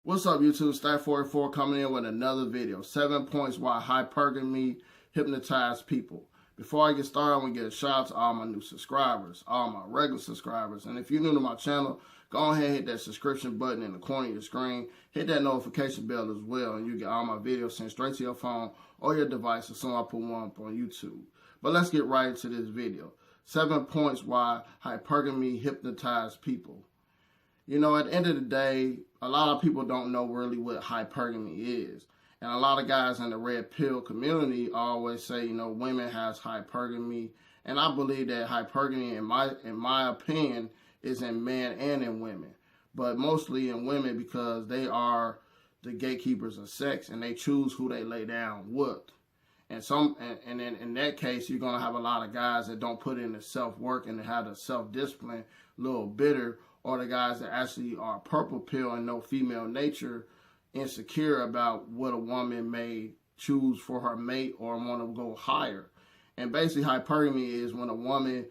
What's up, YouTube? Stack44 coming in with another video. 7 points why hypergamy hypnotize people. Before I get started, I want to give a shout out to all my new subscribers, all my regular subscribers. And if you're new to my channel, go ahead and hit that subscription button in the corner of your screen. Hit that notification bell as well, and you get all my videos sent straight to your phone or your device as soon as I put one up on YouTube. But let's get right into this video. 7 points why hypergamy hypnotize people. You know, at the end of the day, a lot of people don't know really what hypergamy is. And a lot of guys in the red pill community always say, you know, women has hypergamy. And I believe that hypergamy, in my opinion, is in men and in women. But mostly in women because they are the gatekeepers of sex and they choose who they lay down with. And in that case, you're going to have a lot of guys that don't put in the self-work and have the self-discipline, a little bitter, or the guys that actually are purple pill and no female nature, insecure about what a woman may choose for her mate or want to go higher. And basically hypergamy is when a woman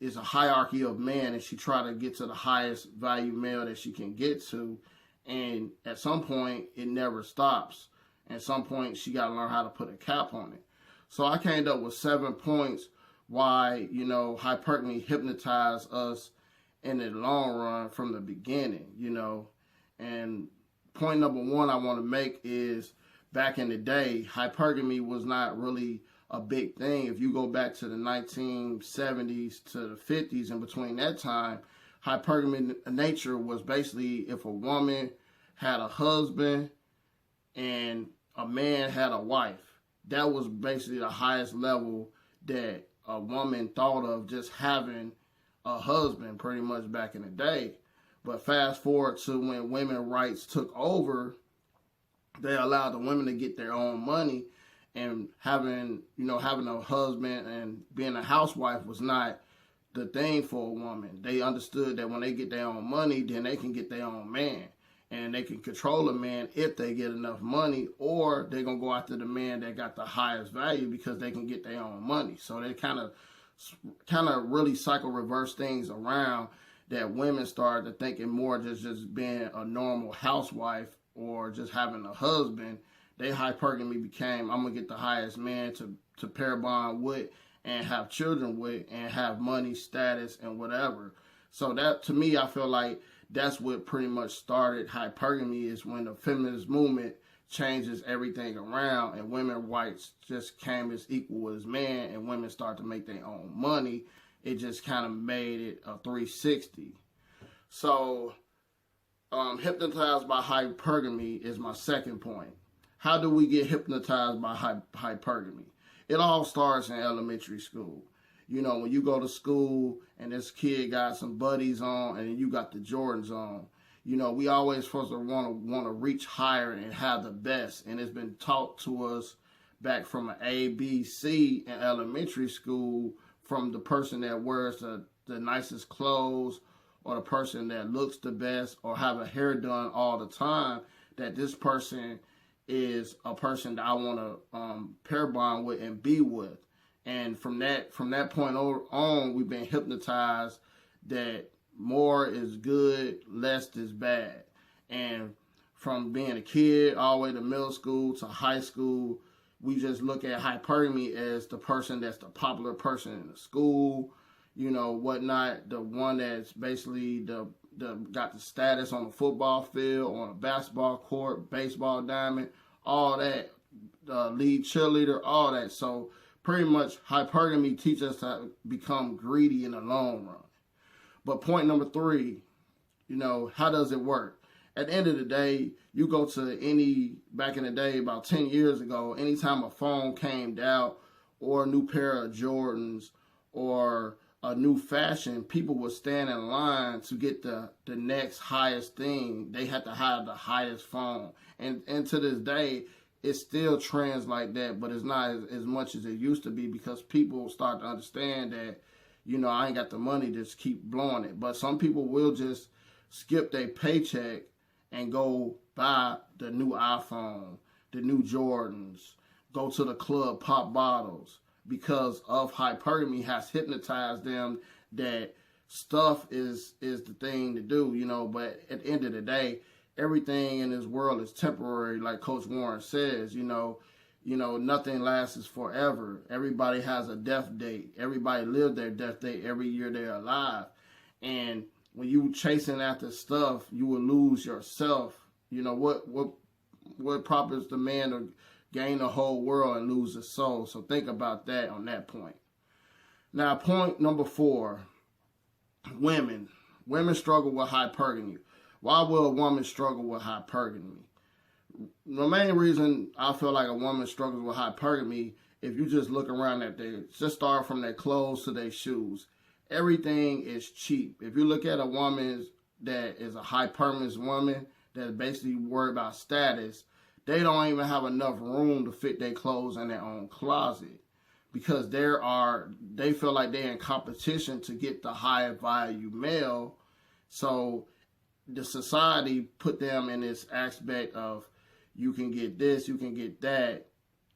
is a hierarchy of men and she try to get to the highest value male that she can get to. And at some point, it never stops. At some point, she got to learn how to put a cap on it. So I came up with 7 points why, you know, hypergamy hypnotized us in the long run from the beginning, you know. And point number 1 I want to make is back in the day, hypergamy was not really a big thing. If you go back to the 1970s to the 50s, and between that time, hypergamy nature was basically if a woman had a husband and a man had a wife. That was basically the highest level that a woman thought of, just having a husband pretty much back in the day. But fast forward to when women's rights took over, they allowed the women to get their own money, and having a husband and being a housewife was not the thing for a woman. They understood that when they get their own money, then they can get their own man. And they can control a man if they get enough money, or they're going to go after the man that got the highest value because they can get their own money. So they kind of really cycle reverse things around, that women started thinking more just being a normal housewife or just having a husband. They hypergamy became, I'm going to get the highest man to pair bond with and have children with and have money, status, and whatever. So that, to me, I feel like that's what pretty much started hypergamy, is when the feminist movement changes everything around and women's rights just came as equal as men, and women start to make their own money. It just kind of made it a 360. So hypnotized by hypergamy is my second point. How do we get hypnotized by hypergamy? It all starts in elementary school. You know, when you go to school and this kid got some buddies on and you got the Jordans on, you know, we always supposed to want to reach higher and have the best. And it's been taught to us back from an A, B, C in elementary school, from the person that wears the nicest clothes, or the person that looks the best, or have a hair done all the time, that this person is a person that I want to pair bond with and be with. And from that point on, we've been hypnotized that more is good, less is bad. And from being a kid all the way to middle school to high school, we just look at hypergamy as the person that's the popular person in the school, you know, whatnot, the one that's basically got the status on the football field, on a basketball court, baseball diamond, all that, lead cheerleader, all that. So pretty much hypergamy teaches us to become greedy in the long run. But point number 3, you know, how does it work? At the end of the day, you go to back in the day, about 10 years ago, anytime a phone came out or a new pair of Jordans or a new fashion, people would stand in line to get the next highest thing. They had to have the highest phone. And to this day, it still trends like that, but it's not as much as it used to be, because people start to understand that, you know, I ain't got the money to just keep blowing it. But some people will just skip their paycheck and go buy the new iPhone, the new Jordans, go to the club, pop bottles, because of hypergamy has hypnotized them that stuff is the thing to do, you know. But at the end of the day, everything in this world is temporary, like Coach Warren says. Nothing lasts forever. Everybody has a death date. Everybody lives their death date every year they're alive. And when you chasing after stuff, you will lose yourself. What profits the man to gain the whole world and lose his soul? So think about that on that point. Now, point number 4, women. Women struggle with hypergamy. Why will a woman struggle with hypergamy? The main reason I feel like a woman struggles with hypergamy, if you just look around at just start from their clothes to their shoes. Everything is cheap. If you look at a woman that is a hypergamous woman that's basically worried about status, they don't even have enough room to fit their clothes in their own closet, because they feel like they're in competition to get the higher value male. So the society put them in this aspect of, you can get this, you can get that,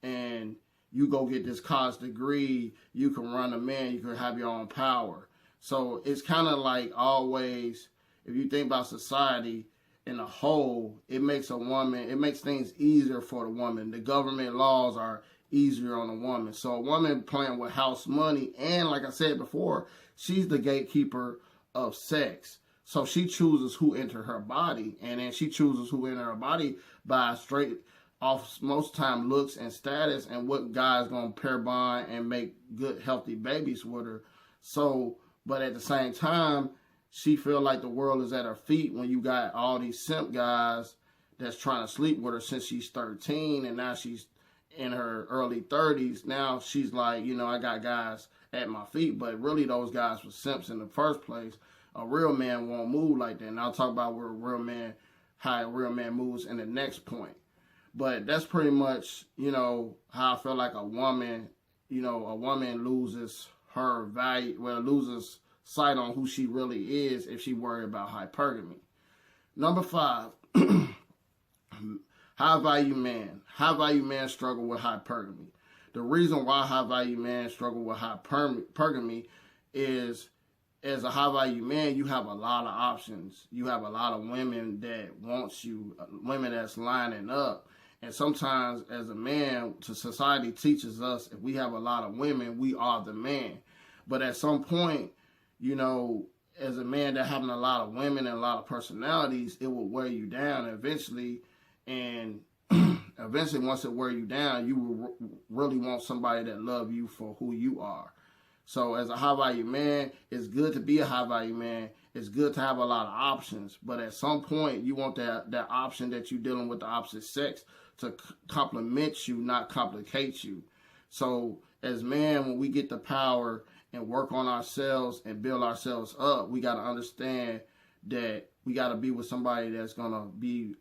and you go get this college degree, you can run a man, you can have your own power. So it's kind of like always, if you think about society in a whole, it makes things easier for the woman. The government laws are easier on a woman. So a woman playing with house money, and like I said before, she's the gatekeeper of sex. So she chooses who enter her body, and then she chooses who enter her body by straight off most time looks and status, and what guy's gonna pair bond and make good healthy babies with her. So, but at the same time, she feel like the world is at her feet when you got all these simp guys that's trying to sleep with her since she's 13, and now she's in her early 30s. Now she's like, I got guys at my feet, but really those guys were simps in the first place. A real man won't move like that. And I'll talk about how a real man moves in the next point. But that's pretty much, how I feel like a woman loses her value, loses sight on who she really is if she worried about hypergamy. Number 5, high value man. High value men struggle with hypergamy. The reason why high value men struggle with hypergamy is, as a high value man, you have a lot of options. You have a lot of women that want you, women that's lining up. And sometimes as a man, society teaches us if we have a lot of women, we are the man. But at some point, as a man that having a lot of women and a lot of personalities, it will wear you down eventually. And eventually, once it wear you down, you will really want somebody that love you for who you are. So as a high value man, it's good to be a high value man. It's good to have a lot of options. But at some point, you want that option that you're dealing with the opposite sex to complement you, not complicate you. So as men, when we get the power and work on ourselves and build ourselves up, we got to understand that we got to be with somebody that's going to be,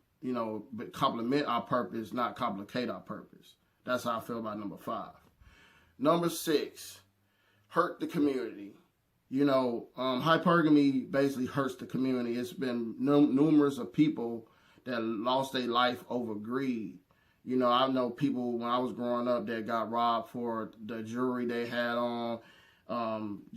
complement our purpose, not complicate our purpose. That's how I feel about number 5. Number 6, hurt the community. Hypergamy basically hurts the community. It's been numerous of people that lost their life over greed. I know people when I was growing up that got robbed for the jewelry they had on,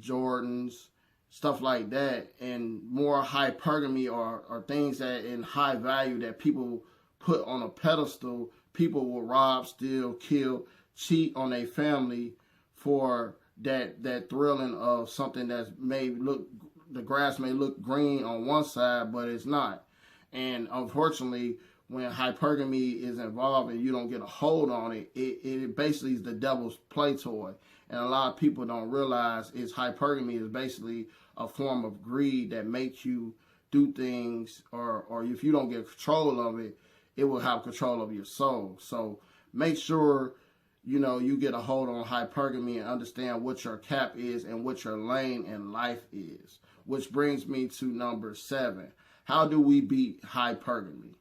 Jordans, stuff like that. And more hypergamy are things that in high value that people put on a pedestal. People will rob, steal, kill, cheat on their family for that thrilling of something that's the grass may look green on one side, but it's not. And unfortunately, when hypergamy is involved and you don't get a hold on it, it basically is the devil's play toy. And a lot of people don't realize hypergamy is basically a form of greed that makes you do things, or if you don't get control of it, it will have control of your soul. So make sure you get a hold on hypergamy and understand what your cap is and what your lane in life is. Which brings me to number 7. How do we beat hypergamy?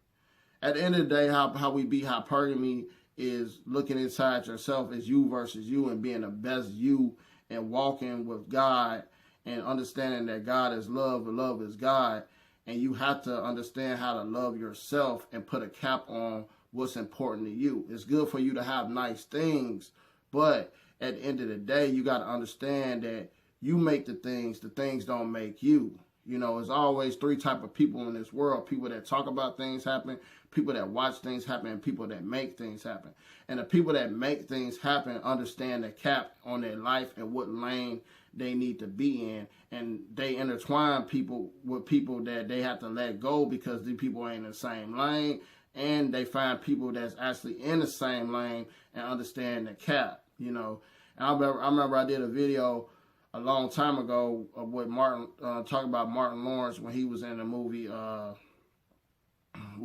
At the end of the day, how we beat hypergamy is looking inside yourself as you versus you and being the best you and walking with God and understanding that God is love and love is God. And you have to understand how to love yourself and put a cap on what's important to you. It's good for you to have nice things, but at the end of the day, you got to understand that you make the things don't make you. You know, there's always three type of people in this world: people that talk about things happen, people that watch things happen, and people that make things happen. And the people that make things happen understand the cap on their life and what lane they need to be in, and they intertwine people with people that they have to let go because these people ain't in the same lane, and they find people that's actually in the same lane and understand the cap, you know. And I remember I did a video a long time ago with Martin, talking about Martin Lawrence when he was in the movie, what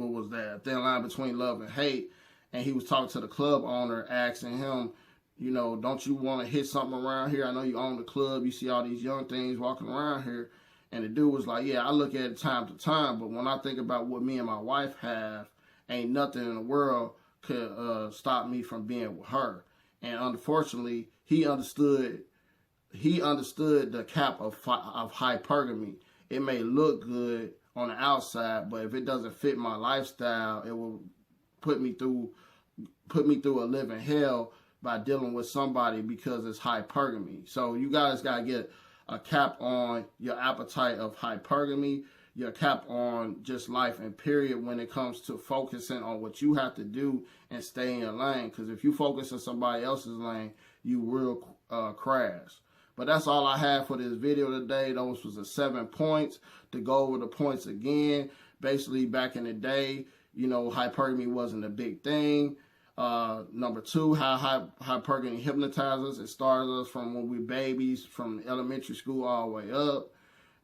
was that, Thin Line Between Love and Hate, and he was talking to the club owner, asking him, you know, don't you want to hit something around here? I know you own the club. You see all these young things walking around here. And the dude was like, yeah, I look at it time to time, but when I think about what me and my wife have, ain't nothing in the world could stop me from being with her. And unfortunately, he understood the cap of hypergamy. It may look good on the outside, but if it doesn't fit my lifestyle, it will put me through a living hell by dealing with somebody because it's hypergamy. So you guys got to get a cap on your appetite of hypergamy, your cap on just life and period when it comes to focusing on what you have to do and stay in your lane. Because if you focus on somebody else's lane, you will crash. But that's all I have for this video today. Those was the 7 points. To go over the points again, basically back in the day, you know, hypergamy wasn't a big thing. Number 2, how hypergamy hypnotizes. It started us from when we babies, from elementary school all the way up.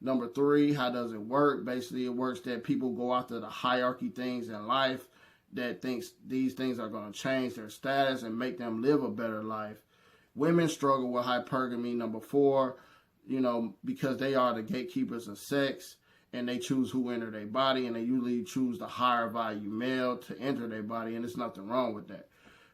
Number 3, how does it work? Basically, it works that people go after the hierarchy things in life that thinks these things are going to change their status and make them live a better life. Women struggle with hypergamy. Number 4, you know, because they are the gatekeepers of sex, and they choose who enter their body, and they usually choose the higher value male to enter their body, and there's nothing wrong with that.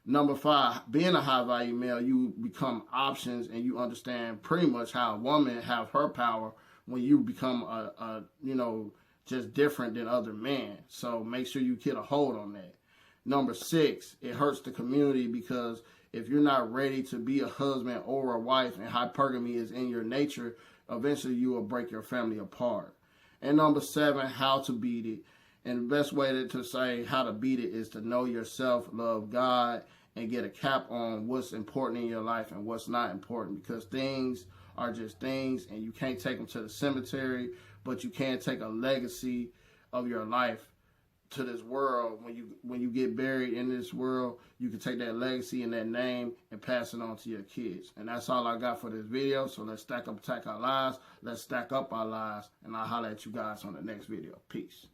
Number 5, being a high value male, you become options, and you understand pretty much how a woman have her power when you become a you know, just different than other men. So make sure you get a hold on that. Number 6, it hurts the community because if you're not ready to be a husband or a wife and hypergamy is in your nature, eventually you will break your family apart. And number 7, how to beat it. And the best way to say how to beat it is to know yourself, love God, and get a cap on what's important in your life and what's not important. Because things are just things, and you can't take them to the cemetery, but you can take a legacy of your life to this world. When you get buried in this world, you can take that legacy and that name and pass it on to your kids. And that's all I got for this video. So let's stack up our lives. Let's stack up our lives. And I'll holler at you guys on the next video. Peace.